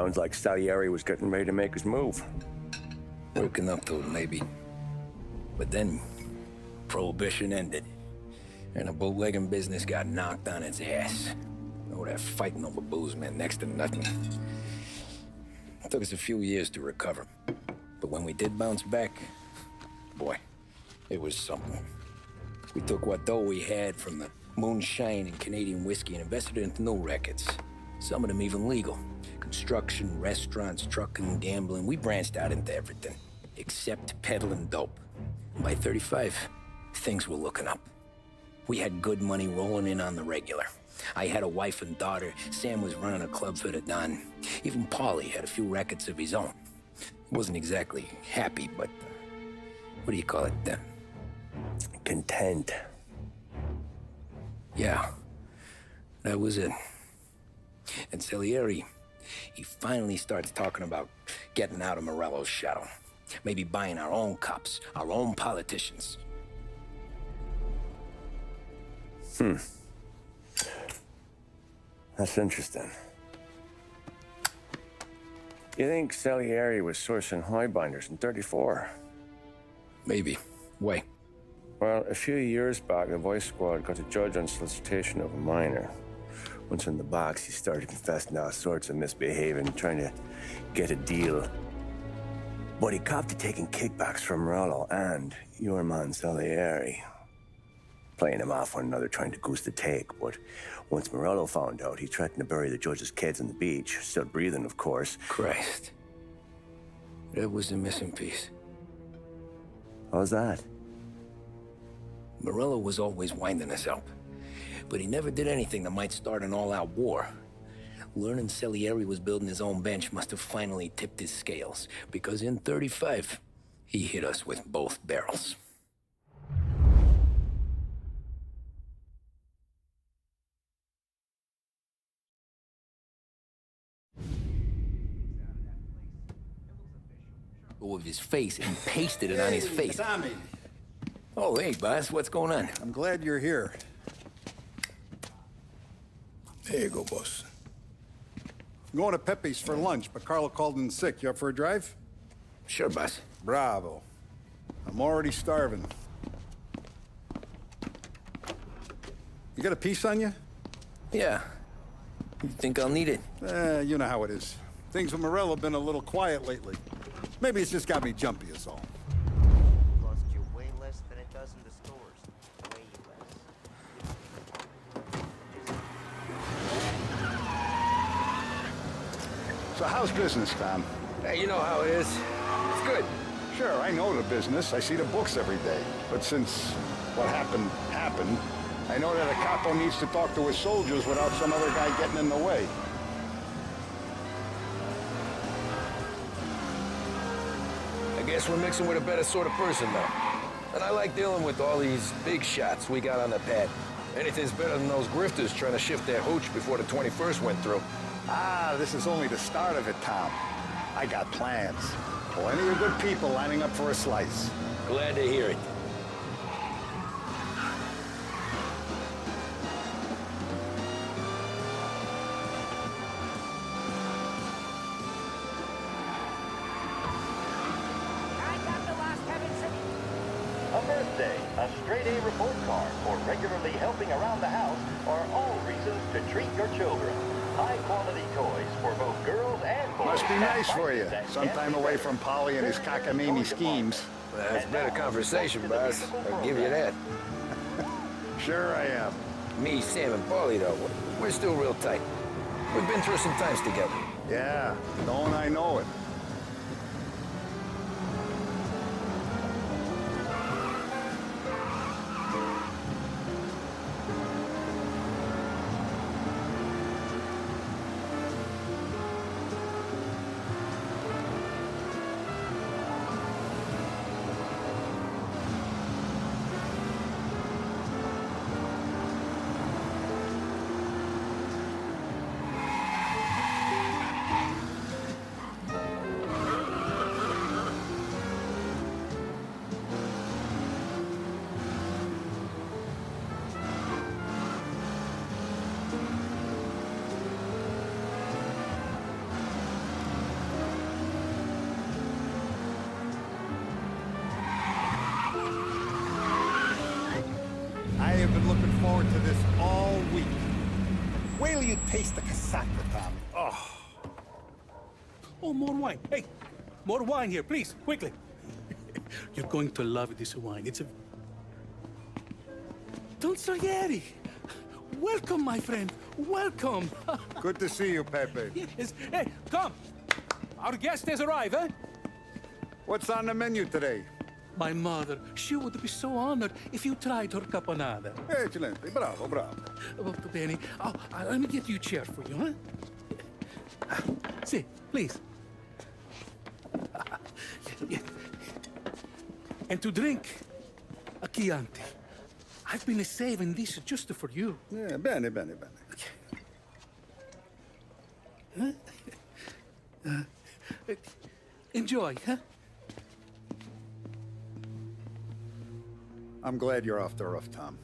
Sounds like Salieri was getting ready to make his move. Working up to it, maybe. But then, Prohibition ended, and the bootlegging business got knocked on its ass. Oh, that fighting over booze meant next to nothing. It took us a few years to recover. But when we did bounce back, boy, it was something. We took what dough we had from the moonshine and Canadian whiskey and invested it into new rackets. Some of them even legal. Construction, restaurants, trucking, gambling. We branched out into everything, except peddling dope. And by 35, things were looking up. We had good money rolling in on the regular. I had a wife and daughter. Sam was running a club for the Don. Even Paulie had a few rackets of his own. He wasn't exactly happy, but what do you call it? Content. Yeah, that was it. And Salieri, he finally starts talking about getting out of Morello's shadow. Maybe buying our own cops, our own politicians. That's interesting. You think Salieri was sourcing highbinders in 34? Maybe. Why? Well, a few years back, the Vice Squad got a judge on solicitation of a minor. Once in the box, he started confessing all sorts of misbehaving, trying to get a deal. But he copped to taking kickbacks from Morello and your man Salieri. Playing him off one another, trying to goose the take. But once Morello found out, he threatened to bury the judge's kids on the beach. Still breathing, of course. Christ. That was the missing piece. How's that? Morello was always winding us up. But he never did anything that might start an all-out war. Learning Salieri was building his own bench must have finally tipped his scales. Because in 35, he hit us with both barrels. With his face and pasted it on his face. Tommy. Oh, hey, boss, what's going on? I'm glad you're here. There you go, boss. I'm going to Pepe's for lunch, but Carlo called in sick. You up for a drive? Sure, boss. Bravo. I'm already starving. You got a piece on you? Yeah. You think I'll need it? You know how it is. Things with Morello have been a little quiet lately. Maybe it's just got me jumpy is all. Costs you way less than it does in the stores. Way less. So how's business, Tom? Hey, you know how it is. It's good. Sure, I know the business. I see the books every day. But since what happened, I know that a capo needs to talk to his soldiers without some other guy getting in the way. I guess we're mixing with a better sort of person, though. And I like dealing with all these big shots we got on the pad. Anything's better than those grifters trying to shift their hooch before the 21st went through. Ah, this is only the start of it, Tom. I got plans. Plenty of good people lining up for a slice. Glad to hear it. A birthday, a straight-A report card, or regularly helping around the house are all reasons to treat your children. High-quality toys for both girls and boys. Must be nice for you. Sometime away from Polly and his cockamamie schemes. That's better conversation, boss. I'll give you that. Sure I am. Me, Sam, and Paulie, though, we're still real tight. We've been through some times together. Yeah, don't I know it. looking forward to this all week. Wait till you taste the casaca, Tom. Oh. Oh, more wine. Hey, more wine here, please, quickly. You're going to love this wine. It's a... Don Salieri! Welcome, my friend. Welcome. Good to see you, Pepe. Yes. Hey, come. Our guest has arrived, eh? What's on the menu today? My mother, she would be so honored if you tried her caponata. Excelente. Bravo, bravo. Molto bene. Oh, let me get you a chair for you, huh? See, please. Yeah. And to drink, a Chianti. I've been saving this just for you. Yeah, bene, bene, bene. Enjoy, huh? I'm glad you're off the roof, Tom.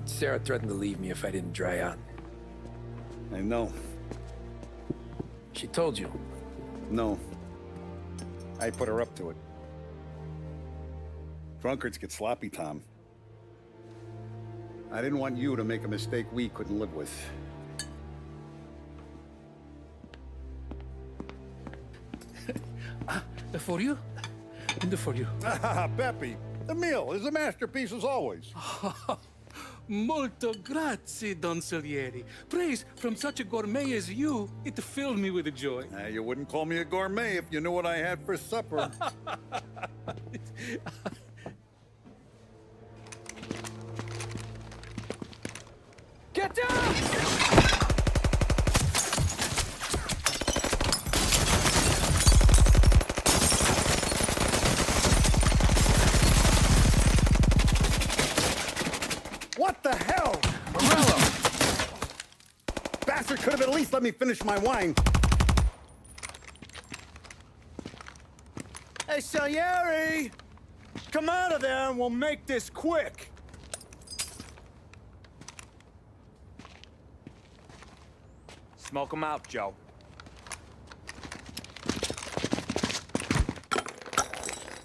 Sarah threatened to leave me if I didn't dry out. I know. She told you. No. I put her up to it. Drunkards get sloppy, Tom. I didn't want you to make a mistake we couldn't live with. For you? And for you. Pepe, the meal is a masterpiece as always. Molto grazie, Don Salieri. Praise from such a gourmet as you, it filled me with joy. You wouldn't call me a gourmet if you knew what I had for supper. Get down! What the hell? Morello! Bastard could have at least let me finish my wine. Hey, Salieri! Come out of there and we'll make this quick. Smoke 'em out, Joe.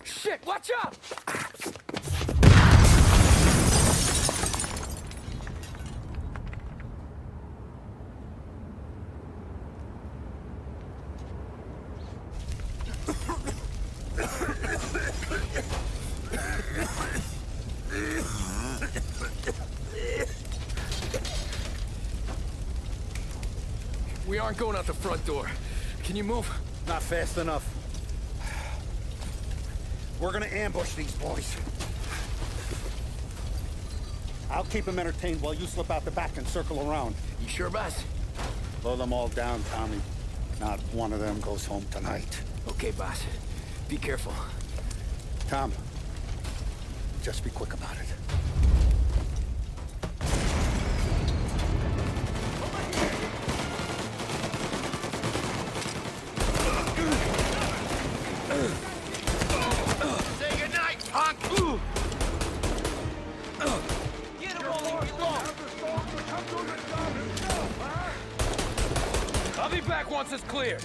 Shit, watch out! We aren't going out the front door. Can you move? Not fast enough. We're gonna ambush these boys. I'll keep them entertained while you slip out the back and circle around. You sure, boss? Blow them all down, Tommy. Not one of them goes home tonight. Okay, boss. Be careful. Tom, just be quick about it. Say goodnight, punk! Get him all we want! I'll be back once it's clear.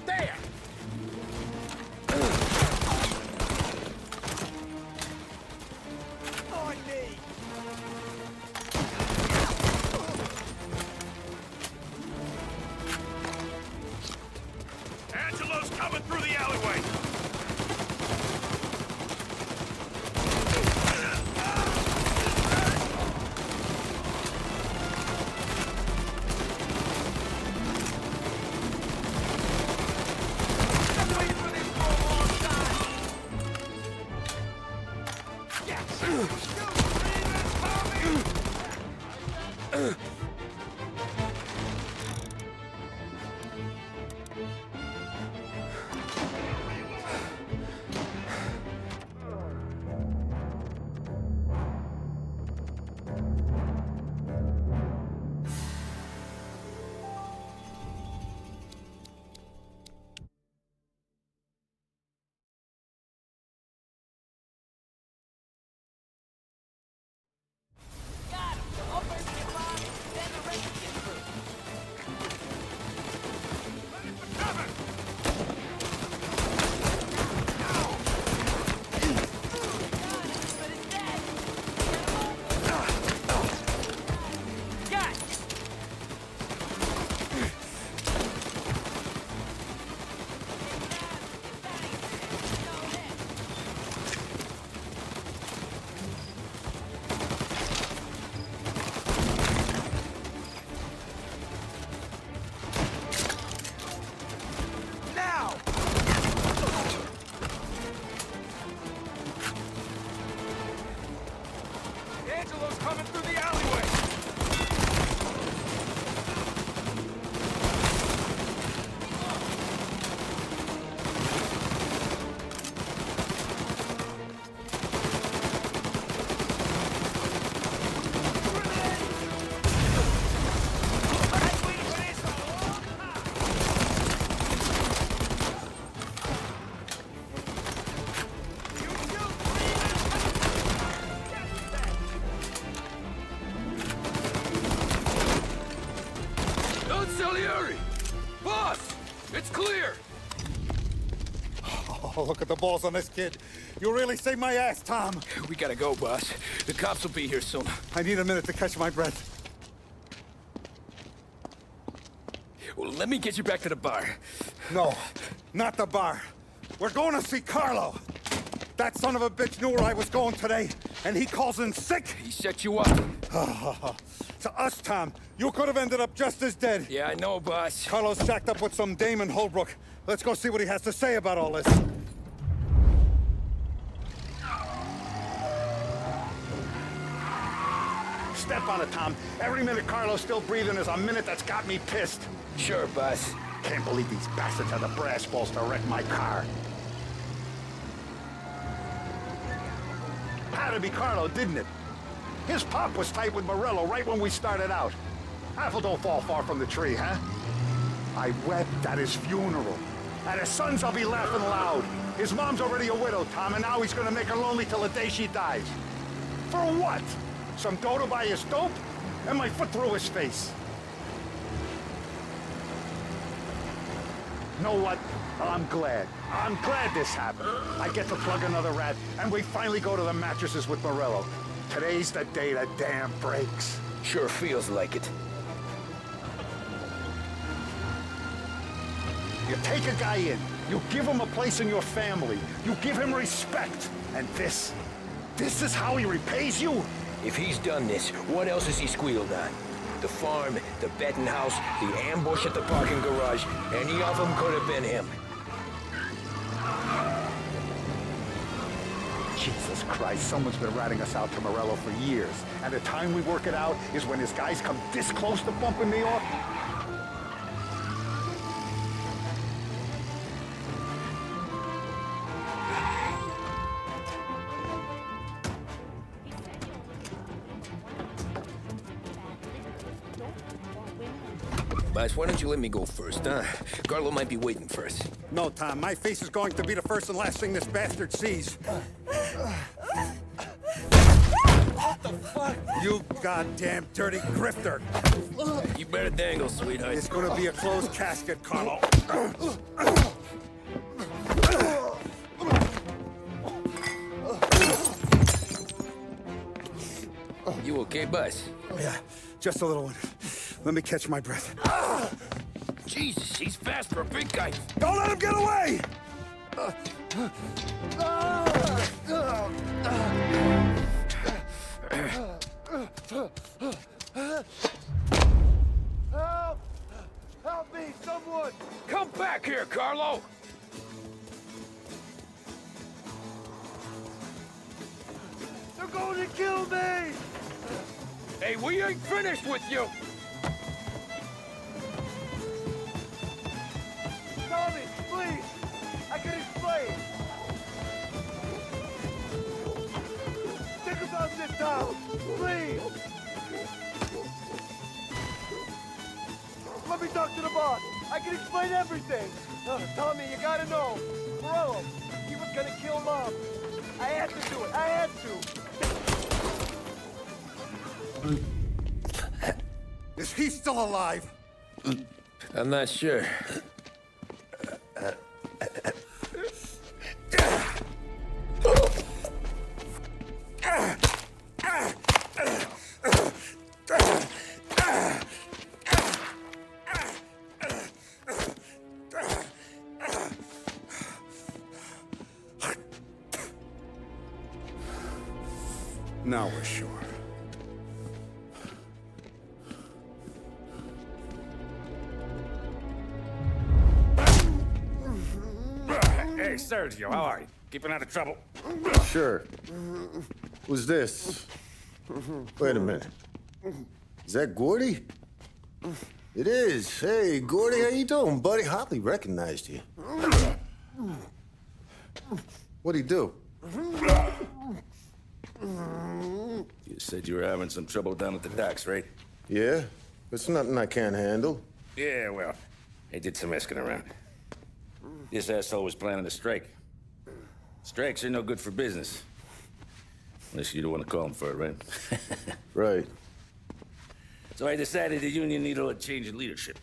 There! Salieri! Boss! It's clear! Oh, look at the balls on this kid. You really saved my ass, Tom. We gotta go, boss. The cops will be here soon. I need a minute to catch my breath. Well, let me get you back to the bar. No, not the bar. We're going to see Carlo. That son of a bitch knew where I was going today, and he calls in sick. He set you up. To us, Tom, you could have ended up just as dead. Yeah, I know, boss. Carlo's shacked up with some dame in Holbrook. Let's go see what he has to say about all this. Step on it, Tom. Every minute Carlo's still breathing is a minute that's got me pissed. Sure, boss. Can't believe these bastards had the brass balls to wreck my car. Had to be Carlo, didn't it? His pop was tight with Morello right when we started out. Apple don't fall far from the tree, huh? I wept at his funeral. At his son's, I'll be laughing loud. His mom's already a widow, Tom, and now he's gonna make her lonely till the day she dies. For what? Some dough to buy his dope? And my foot through his face. Know what? I'm glad. I'm glad this happened. I get to plug another rat, and we finally go to the mattresses with Morello. Today's the day the dam breaks. Sure feels like it. You take a guy in, you give him a place in your family, you give him respect, and this is how he repays you? If he's done this, what else has he squealed on? The farm, the betting house, the ambush at the parking garage, any of them could have been him. Jesus Christ, someone's been ratting us out to Morello for years, and the time we work it out is when his guys come this close to bumping me off. Boss, why don't you let me go first, huh? Carlo might be waiting for us. No, Tom, my face is going to be the first and last thing this bastard sees. What the fuck? You goddamn dirty grifter. You better dangle, sweetheart. It's gonna be a closed casket, Carlo. You okay, boss? Yeah, just a little one. Let me catch my breath. Jesus, he's fast for a big guy. Don't let him get away! Help! Help me, someone! Come back here, Carlo! They're going to kill me! Hey, we ain't finished with you! Tommy, please! I can explain! Think about this, Tom! Please! Let me talk to the boss! I can explain everything! Tommy, you gotta know! Morello, he was gonna kill Mom! I had to do it! I had to! Is he still alive? I'm not sure. Now we're sure. Hey, Sergio, how are you? Keeping out of trouble? Sure. Who's this? Wait a minute. Is that Gordy? It is. Hey, Gordy, how you doing, buddy? Hardly recognized you. What'd he do? You said you were having some trouble down at the docks, right? Yeah? It's nothing I can't handle. Yeah, well, they did some asking around. This asshole was planning a strike. Strikes are no good for business. Unless you don't want to call him for it, right? Right. So I decided the union needed a change in leadership.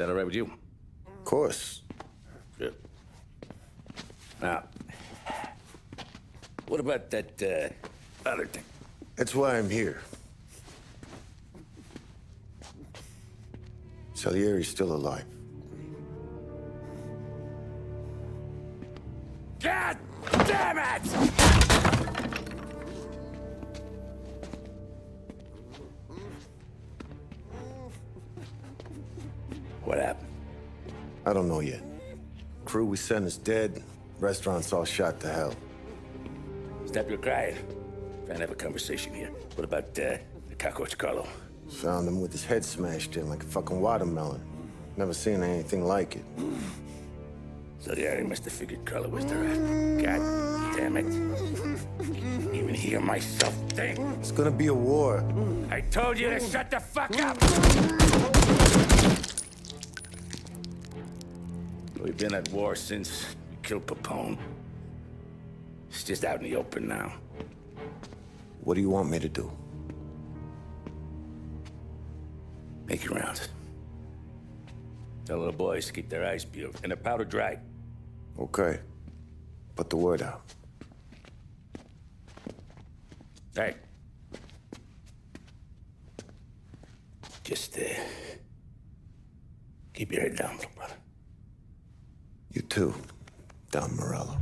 that all right with you? Of course. Good. Now, what about that, other thing? That's why I'm here. Salieri's still alive. God damn it! What happened? I don't know yet. Crew we sent is dead. Restaurant's all shot to hell. Stop your crying. Trying to have a conversation here. What about, the cockroach Carlo? Found him with his head smashed in like a fucking watermelon. Never seen anything like it. So the area must have figured Carlo was the rat. God damn it. Even hear myself think. It's gonna be a war. I told you to shut the fuck up! We've been at war since we killed Papone. It's just out in the open now. What do you want me to do? Make your rounds. Tell little boys to keep their eyes peeled and their powder dry. Okay. Put the word out. Hey. Just, keep your head down, little brother. You too, Don Morello.